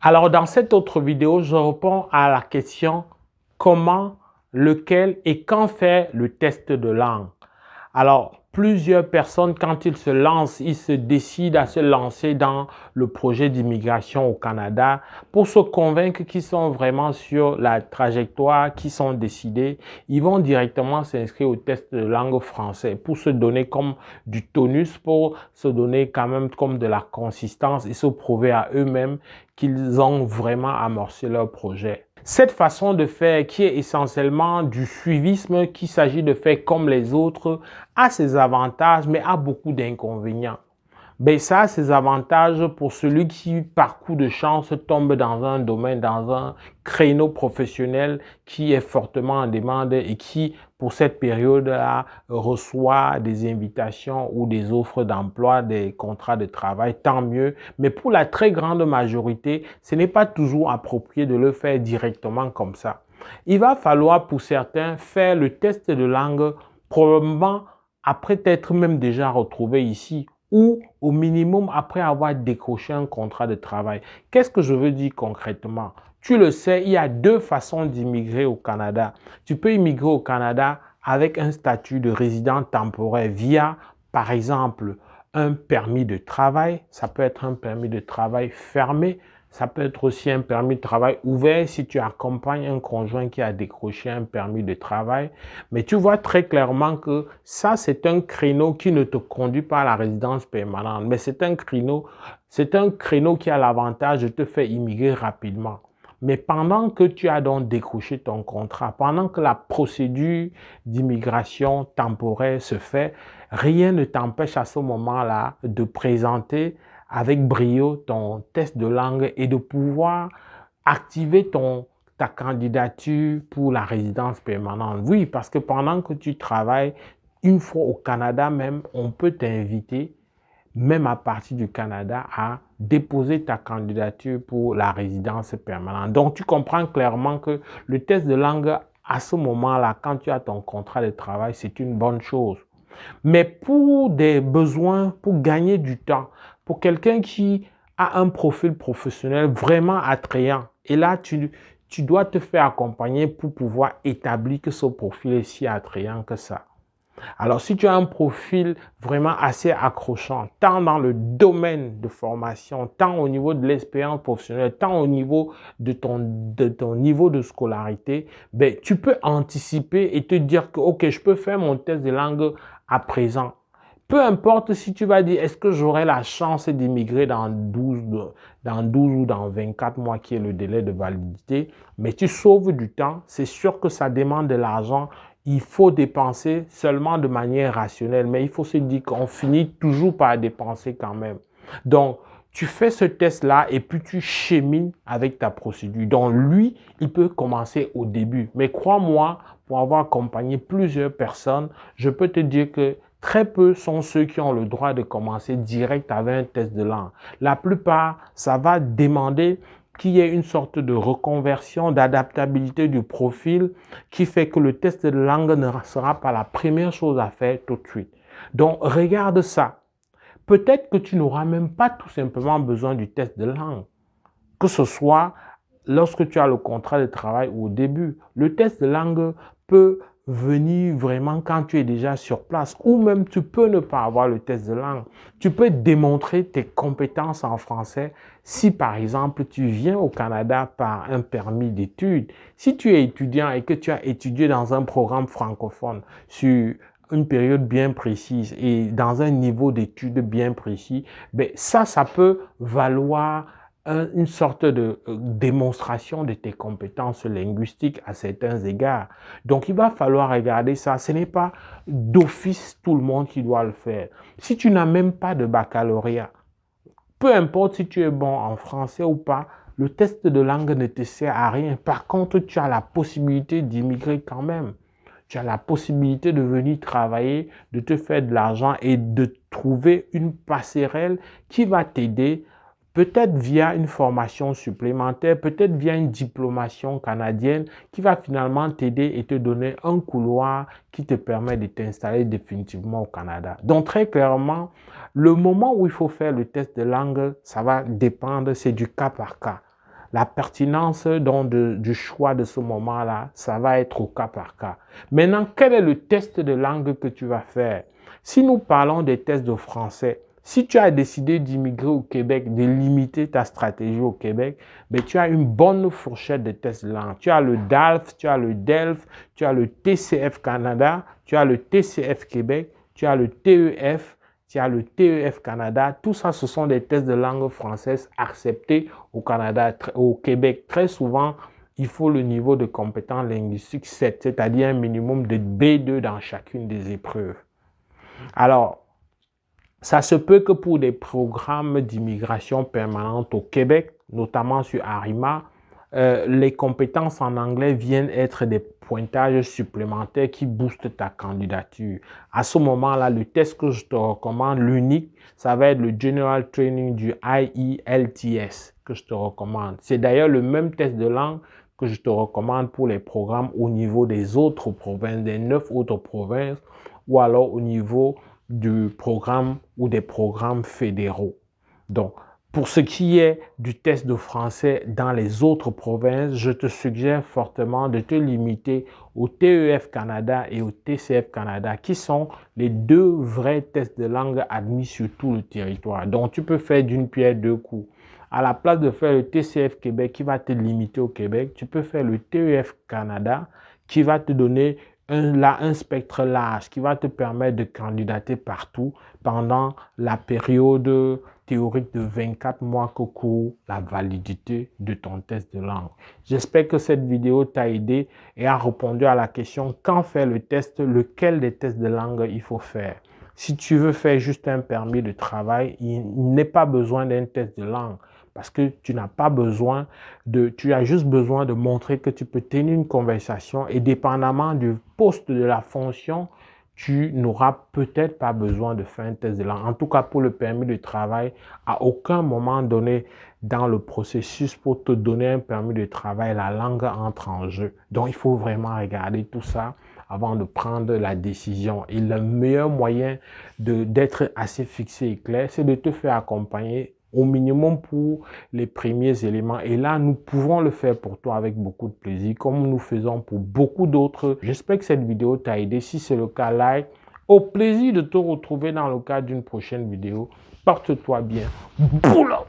Alors, dans cette autre vidéo, je réponds à la question comment, lequel et quand faire le test de langue. Alors, plusieurs personnes, quand ils se lancent, ils se décident à se lancer dans le projet d'immigration au Canada pour se convaincre qu'ils sont vraiment sur la trajectoire, qu'ils sont décidés. Ils vont directement s'inscrire au test de langue français pour se donner comme du tonus, pour se donner quand même comme de la consistance et se prouver à eux-mêmes qu'ils ont vraiment amorcé leur projet. Cette façon de faire, qui est essentiellement du suivisme, qu'il s'agit de faire comme les autres, a ses avantages, mais a beaucoup d'inconvénients. Ben, ça a ses avantages pour celui qui, par coup de chance, tombe dans un domaine, dans un créneau professionnel qui est fortement en demande et qui, pour cette période-là, reçoit des invitations ou des offres d'emploi, des contrats de travail, tant mieux. Mais pour la très grande majorité, ce n'est pas toujours approprié de le faire directement comme ça. Il va falloir pour certains faire le test de langue probablement après être même déjà retrouvé ici ou au minimum après avoir décroché un contrat de travail. Qu'est-ce que je veux dire concrètement? Tu le sais, il y a deux façons d'immigrer au Canada. Tu peux immigrer au Canada avec un statut de résident temporaire via, par exemple, un permis de travail. Ça peut être un permis de travail fermé. Ça peut être aussi un permis de travail ouvert si tu accompagnes un conjoint qui a décroché un permis de travail. Mais tu vois très clairement que ça, c'est un créneau qui ne te conduit pas à la résidence permanente. Mais c'est un créneau qui a l'avantage de te faire immigrer rapidement. Mais pendant que tu as donc décroché ton contrat, pendant que la procédure d'immigration temporaire se fait, rien ne t'empêche à ce moment-là de présenter avec brio ton test de langue et de pouvoir activer ta candidature pour la résidence permanente. Oui, parce que pendant que tu travailles, une fois au Canada même, on peut t'inviter, même à partir du Canada, à déposer ta candidature pour la résidence permanente. Donc, tu comprends clairement que le test de langue, à ce moment-là, quand tu as ton contrat de travail, c'est une bonne chose. Mais pour des besoins, pour gagner du temps, pour quelqu'un qui a un profil professionnel vraiment attrayant, et là, tu dois te faire accompagner pour pouvoir établir que ce profil est si attrayant que ça. Alors, si tu as un profil vraiment assez accrochant, tant dans le domaine de formation, tant au niveau de l'expérience professionnelle, tant au niveau de ton niveau de scolarité, ben, tu peux anticiper et te dire que, OK, je peux faire mon test de langue à présent. Peu importe si tu vas dire, est-ce que j'aurai la chance d'immigrer dans 12 ou dans 24 mois, qui est le délai de validité, mais tu sauves du temps. C'est sûr que ça demande de l'argent. Il faut dépenser seulement de manière rationnelle, mais il faut se dire qu'on finit toujours par dépenser quand même. Donc, tu fais ce test-là et puis tu chemines avec ta procédure. Donc, lui, il peut commencer au début. Mais crois-moi, pour avoir accompagné plusieurs personnes, je peux te dire que très peu sont ceux qui ont le droit de commencer direct avec un test de langue. La plupart, ça va demander qu'il y ait une sorte de reconversion, d'adaptabilité du profil qui fait que le test de langue ne sera pas la première chose à faire tout de suite. Donc, regarde ça. Peut-être que tu n'auras même pas tout simplement besoin du test de langue, que ce soit lorsque tu as le contrat de travail ou au début. Le test de langue peut venir vraiment quand tu es déjà sur place ou même tu peux ne pas avoir le test de langue. Tu peux démontrer tes compétences en français si par exemple tu viens au Canada par un permis d'études. Si tu es étudiant et que tu as étudié dans un programme francophone sur une période bien précise et dans un niveau d'études bien précis, ben ça peut valoir une sorte de démonstration de tes compétences linguistiques à certains égards. Donc, il va falloir regarder ça. Ce n'est pas d'office tout le monde qui doit le faire. Si tu n'as même pas de baccalauréat, peu importe si tu es bon en français ou pas, le test de langue ne te sert à rien. Par contre, tu as la possibilité d'immigrer quand même. Tu as la possibilité de venir travailler, de te faire de l'argent et de trouver une passerelle qui va t'aider peut-être via une formation supplémentaire, peut-être via une diplomation canadienne qui va finalement t'aider et te donner un couloir qui te permet de t'installer définitivement au Canada. Donc très clairement, le moment où il faut faire le test de langue, ça va dépendre, c'est du cas par cas. la pertinence donc du choix de ce moment-là, ça va être au cas par cas. Maintenant, quel est le test de langue que tu vas faire? Si nous parlons des tests de français, si tu as décidé d'immigrer au Québec, de limiter ta stratégie au Québec, ben, tu as une bonne fourchette de tests de langue. Tu as le DALF, tu as le DELF, tu as le TCF Canada, tu as le TCF Québec, tu as le TEF, tu as le TEF Canada. Tout ça, ce sont des tests de langue française acceptés au Canada, au Québec. Très souvent, il faut le niveau de compétence linguistique 7, c'est-à-dire un minimum de B2 dans chacune des épreuves. Alors, ça se peut que pour des programmes d'immigration permanente au Québec, notamment sur Arima, les compétences en anglais viennent être des pointages supplémentaires qui boostent ta candidature. À ce moment-là, le test que je te recommande, l'unique, ça va être le General Training du IELTS que je te recommande. C'est d'ailleurs le même test de langue que je te recommande pour les programmes au niveau des autres provinces, des 9 autres provinces, ou alors au niveau du programme ou des programmes fédéraux. Donc, pour ce qui est du test de français dans les autres provinces, je te suggère fortement de te limiter au TEF Canada et au TCF Canada, qui sont les deux vrais tests de langue admis sur tout le territoire. Donc, tu peux faire d'une pierre deux coups. À la place de faire le TCF Québec qui va te limiter au Québec, tu peux faire le TEF Canada qui va te donner un spectre large qui va te permettre de candidater partout pendant la période théorique de 24 mois que court la validité de ton test de langue. J'espère que cette vidéo t'a aidé et a répondu à la question quand faire le test, lequel des tests de langue il faut faire. Si tu veux faire juste un permis de travail, il n'est pas besoin d'un test de langue. Parce que tu n'as pas besoin tu as juste besoin de montrer que tu peux tenir une conversation et dépendamment du poste de la fonction, tu n'auras peut-être pas besoin de faire un test de langue. En tout cas, pour le permis de travail, à aucun moment donné dans le processus pour te donner un permis de travail, la langue entre en jeu. Donc, il faut vraiment regarder tout ça avant de prendre la décision. Et le meilleur moyen d'être assez fixé et clair, c'est de te faire accompagner au minimum pour les premiers éléments. Et là, nous pouvons le faire pour toi avec beaucoup de plaisir, comme nous faisons pour beaucoup d'autres. J'espère que cette vidéo t'a aidé. Si c'est le cas, like. Au plaisir de te retrouver dans le cadre d'une prochaine vidéo. Porte-toi bien. Boulot!